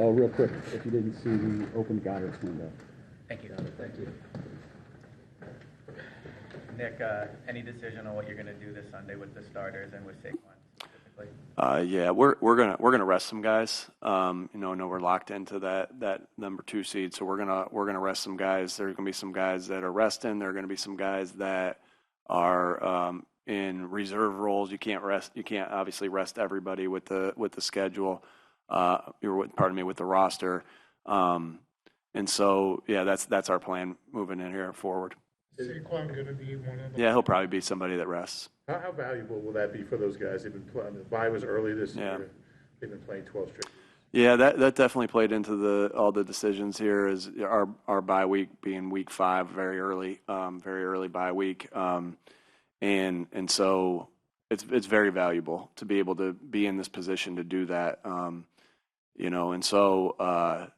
Oh, real quick, if you didn't see, we opened Goddard's window. Thank you. Thank you. Nick, any decision on what you're going to do this Sunday with the starters and with Saquon specifically? Yeah, we're gonna rest some guys. I know we're locked into that number 2 seed, so we're gonna rest some guys. There's gonna be some guys that are resting. There are gonna be some guys that are in reserve roles. You can't obviously rest everybody with the schedule. With the roster. And so yeah, that's our plan moving in here forward. Is Saquon going to be one of them? Yeah, he'll probably be somebody that rests. How valuable will that be for those guys? They've been playing. The bye was early this year. They've been playing 12 straight weeks. Yeah, that definitely played into all the decisions here. Is our bye week being week 5, very early bye week, and so it's very valuable to be able to be in this position to do that, and so.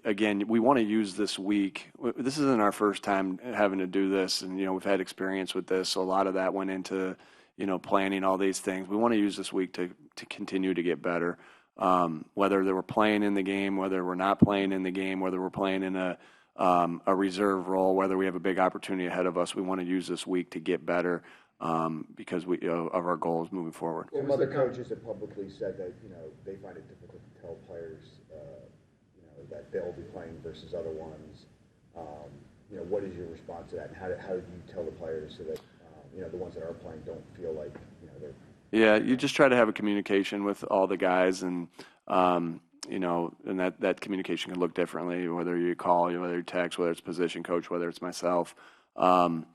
Again, we want to use this week. This isn't our first time having to do this, and we've had experience with this. So a lot of that went into, planning all these things. We want to use this week to continue to get better. Whether we're playing in the game, whether we're not playing in the game, whether we're playing in a reserve role, whether we have a big opportunity ahead of us, we want to use this week to get better because of our goals moving forward. Some other coaches have publicly said that they find it difficult to tell players. That they'll be playing versus other ones. What is your response to that? And how do you tell the players so that the ones that are playing don't feel like they're? Yeah, you just try to have a communication with all the guys, and and that communication can look differently. Whether you call, whether you text, whether it's position coach, whether it's myself, and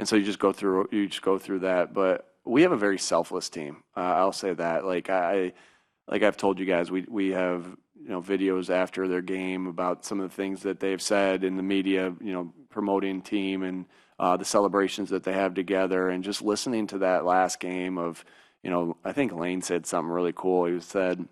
so you just go through that. But we have a very selfless team. I'll say that. Like I've told you guys, we have. Videos after their game about some of the things that they've said in the media, promoting team and the celebrations that they have together, and just listening to that last game of, I think Lane said something really cool. He said,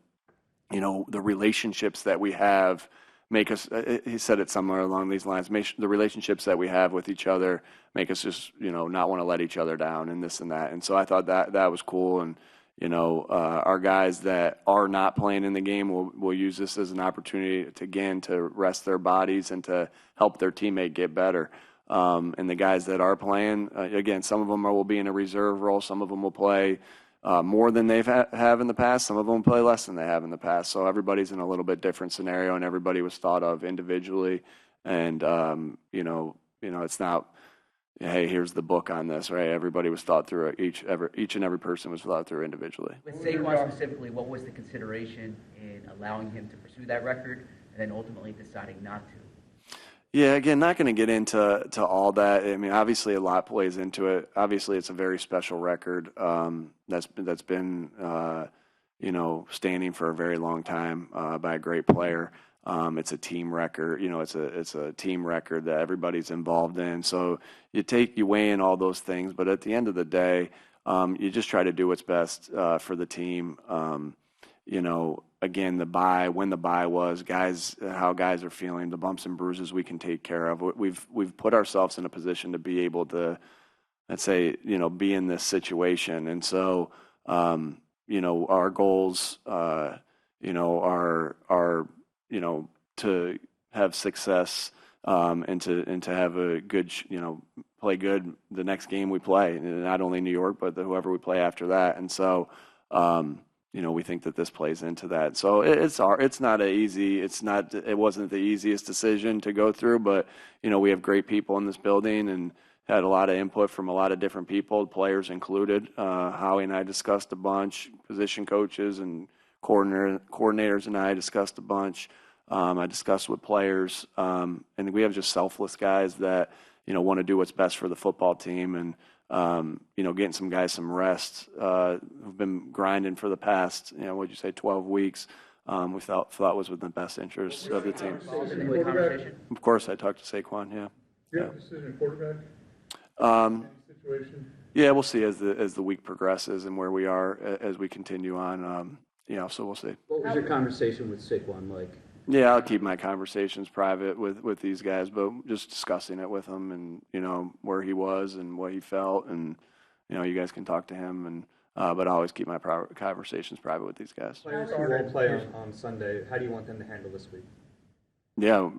the relationships that we have make us, he said it somewhere along these lines, the relationships that we have with each other make us just, not want to let each other down and this and that. And so I thought that was cool. And, our guys that are not playing in the game will use this as an opportunity to rest their bodies and to help their teammate get better. And the guys that are playing, again, some of them will be in a reserve role. Some of them will play more than they've have in the past. Some of them will play less than they have in the past. So everybody's in a little bit different scenario, and everybody was thought of individually. And it's not. Hey, here's the book on this, right? Everybody was thought through. Each and every person was thought through individually. With Saquon specifically, what was the consideration in allowing him to pursue that record and then ultimately deciding not to? Yeah, again, not going to get into all that. I mean, obviously a lot plays into it. Obviously, it's a very special record that's been standing for a very long time by a great player. It's a team record, it's a team record that everybody's involved in. So you weigh in all those things, but at the end of the day, you just try to do what's best for the team. Again, when the bye was, guys, how guys are feeling, the bumps and bruises we can take care of. We've put ourselves in a position to be able to, let's say, be in this situation. And so, our goals, are to have success and to have a good, play good the next game we play, not only New York, but whoever we play after that. And so, we think that this plays into that. So it wasn't the easiest decision to go through, but, we have great people in this building and had a lot of input from a lot of different people, players included. Howie and I discussed a bunch, position coaches and coordinators and I discussed a bunch. I discussed with players, and we have just selfless guys that, want to do what's best for the football team and, getting some guys some rest, who've been grinding for the past, 12 weeks. We thought was within the best interest of the team. Of course, I talked to Saquon, yeah. Do you have a decision quarterback? Situation? Yeah, we'll see as the week progresses and where we are as we continue on. So we'll see. What was your conversation with Saquon like? Yeah, I'll keep my conversations private with these guys, but just discussing it with them and, where he was and what he felt. And, you guys can talk to him. And but I always keep my conversations private with these guys. Players who won't play on Sunday, how do you want them to handle this week? Yeah,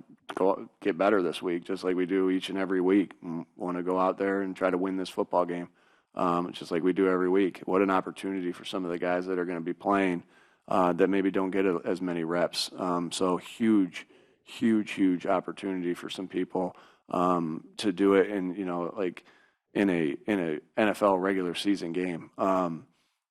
get better this week, just like we do each and every week. Want to go out there and try to win this football game, just like we do every week. What an opportunity for some of the guys that are going to be playing that maybe don't get as many reps. So huge opportunity for some people to do it in, like in a NFL regular season game.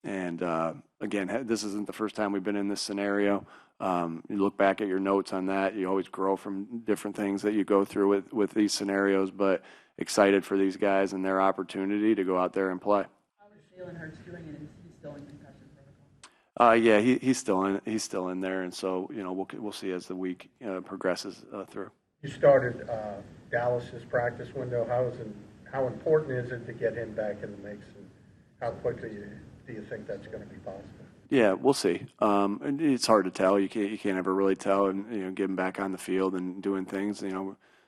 Again, this isn't the first time we've been in this scenario. You look back at your notes on that, you always grow from different things that you go through with these scenarios, but excited for these guys and their opportunity to go out there and play. How is Jalen Hurts doing, and is he still in concussion protocol? Yeah, he's still in there, and so we'll see as the week progresses through. You started Dallas's practice window. How important is it to get him back in the mix, and how quickly do you think that's going to be possible? Yeah, we'll see. It's hard to tell. You can't ever really tell, and get him back on the field and doing things.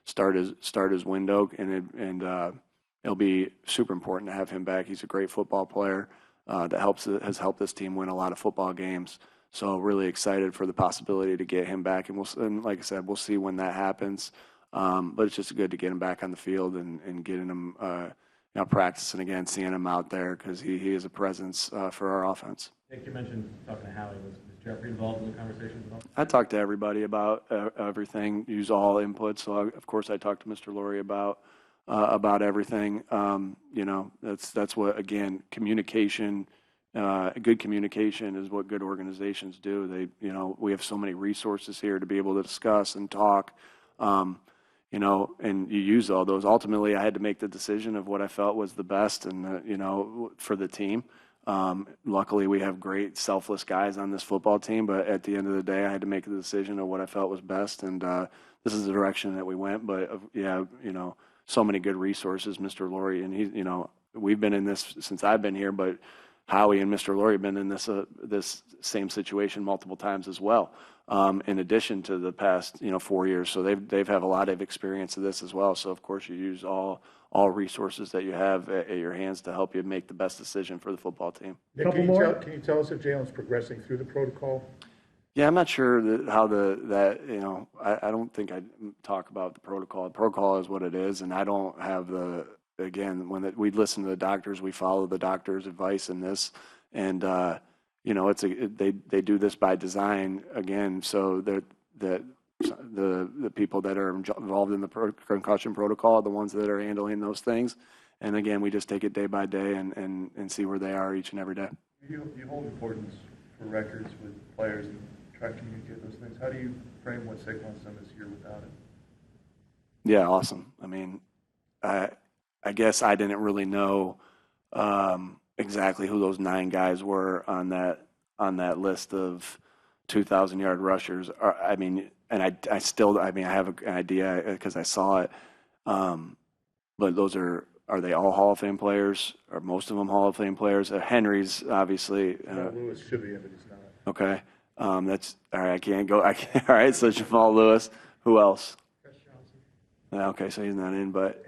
Start his window, and it'll be super important to have him back. He's a great football player that has helped this team win a lot of football games. So really excited for the possibility to get him back, and like I said, we'll see when that happens. But it's just good to get him back on the field and getting him practicing again, seeing him out there because he is a presence for our offense. Nick, you mentioned talking to Howie. Was Jeffrey involved in the conversations at all? I talked to everybody about everything, use all inputs. So, of course, I talked to Mr. Lurie about everything. That's what, again, communication, good communication is what good organizations do. We have so many resources here to be able to discuss and talk, and you use all those. Ultimately, I had to make the decision of what I felt was the best and, for the team. Luckily, we have great, selfless guys on this football team, but at the end of the day, I had to make the decision of what I felt was best, and this is the direction that we went. But so many good resources, Mr. Lurie, and we've been in this since I've been here, but Howie and Mr. Lurie have been in this same situation multiple times as well. In addition to the past 4 years, so they've had a lot of experience of this as well. So of course you use all resources that you have at your hands to help you make the best decision for the football team. Nick, can you tell us if Jalen's progressing through the protocol? Yeah, I'm not sure how I don't think I talk about the protocol. The protocol is what it is, and I don't have we listen to the doctors, we follow the doctor's advice in this, and they do this by design again, so that the people that are involved in the concussion protocol are the ones that are handling those things, and again, we just take it day by day and see where they are each and every day. You hold importance for records with players and try to communicate those things. How do you frame what Saquon's done this year without it? Yeah, awesome. I mean, I guess I didn't really know exactly who those 9 guys were on that list of 2,000-yard rushers. I mean, and I have an idea because I saw it. But those are they all Hall of Fame players? Are most of them Hall of Fame players? Henry's obviously. Lewis should be in, but he's not. Okay, that's all right. I can't go. All right, so Jamal Lewis. Who else? Chris Johnson. Okay, so he's not in, but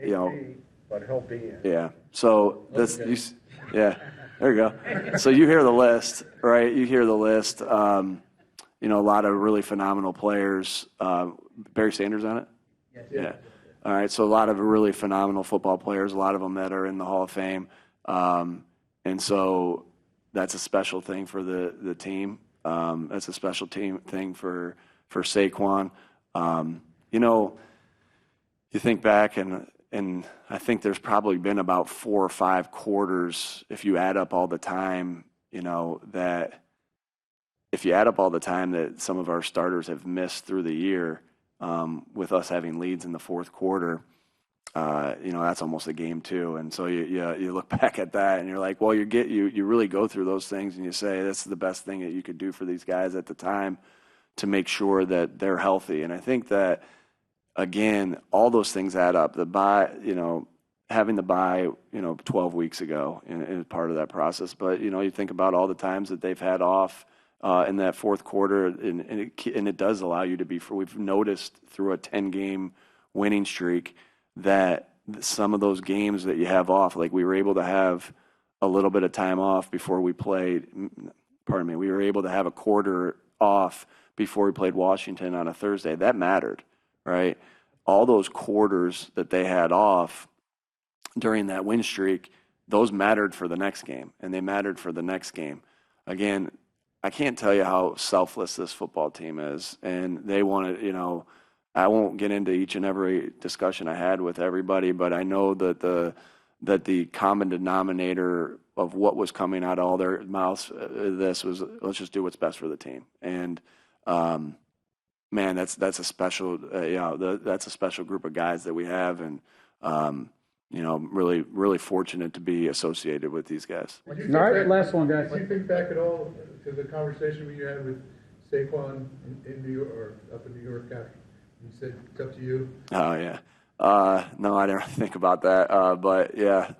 But he'll be in. Yeah. So yeah. There you go. So you hear the list, right? You hear the list. A lot of really phenomenal players. Barry Sanders on it? Yes. Yeah. All right. So a lot of really phenomenal football players, a lot of them that are in the Hall of Fame. And so that's a special thing for the team. That's a special thing for Saquon. You think back and I think there's probably been about 4 or 5 quarters, if you add up all the time, that if you add up all the time that some of our starters have missed through the year, with us having leads in the fourth quarter, that's almost a game too. And so you look back at that and you're like, well, you really go through those things and you say that's the best thing that you could do for these guys at the time to make sure that they're healthy. And I think that, again, all those things add up. The bye, having the bye, 12 weeks ago is part of that process. But, you think about all the times that they've had off in that fourth quarter, and it does allow you to be, we've noticed through a 10-game winning streak that some of those games that you have off, like we were able to have a little bit of time off before we played. Pardon me. We were able to have a quarter off before we played Washington on a Thursday. That mattered, right? All those quarters that they had off during that win streak, those mattered for the next game, and they mattered for the next game. Again, I can't tell you how selfless this football team is, and they want to, I won't get into each and every discussion I had with everybody, but I know that the common denominator of what was coming out of all their mouths, this was, let's just do what's best for the team. And man, that's a special, that's a special group of guys that we have, and really fortunate to be associated with these guys. All right, last one, guys. Did you think back at all to the conversation you had with Saquon in New York, or up in New York County? You said it's up to you. Oh yeah. No, I didn't think about that. But yeah,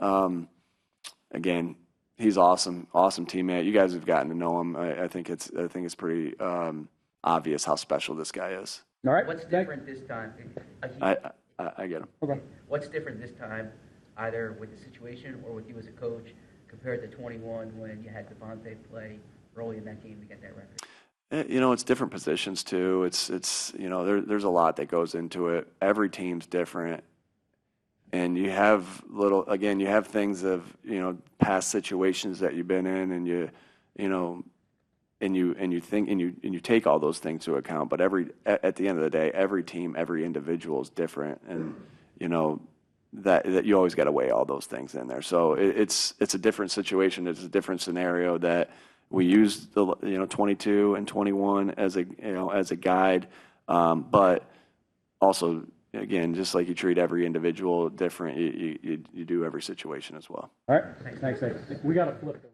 again, he's awesome teammate. You guys have gotten to know him. I think it's pretty obvious how special this guy is. All right. What's different this time? I get him. Okay. What's different this time, either with the situation or with you as a coach, compared to 21 when you had Devontae play early in that game to get that record? It's different positions too. It's there's a lot that goes into it. Every team's different, and you have things of past situations that you've been in, and you take all those things into account. But at the end of the day, every team, every individual is different, and that you always got to weigh all those things in there. So it's a different situation. It's a different scenario that we use the 22 and 21 as a guide, but also again, just like you treat every individual different, you do every situation as well. All right. Thanks. We got to flip it.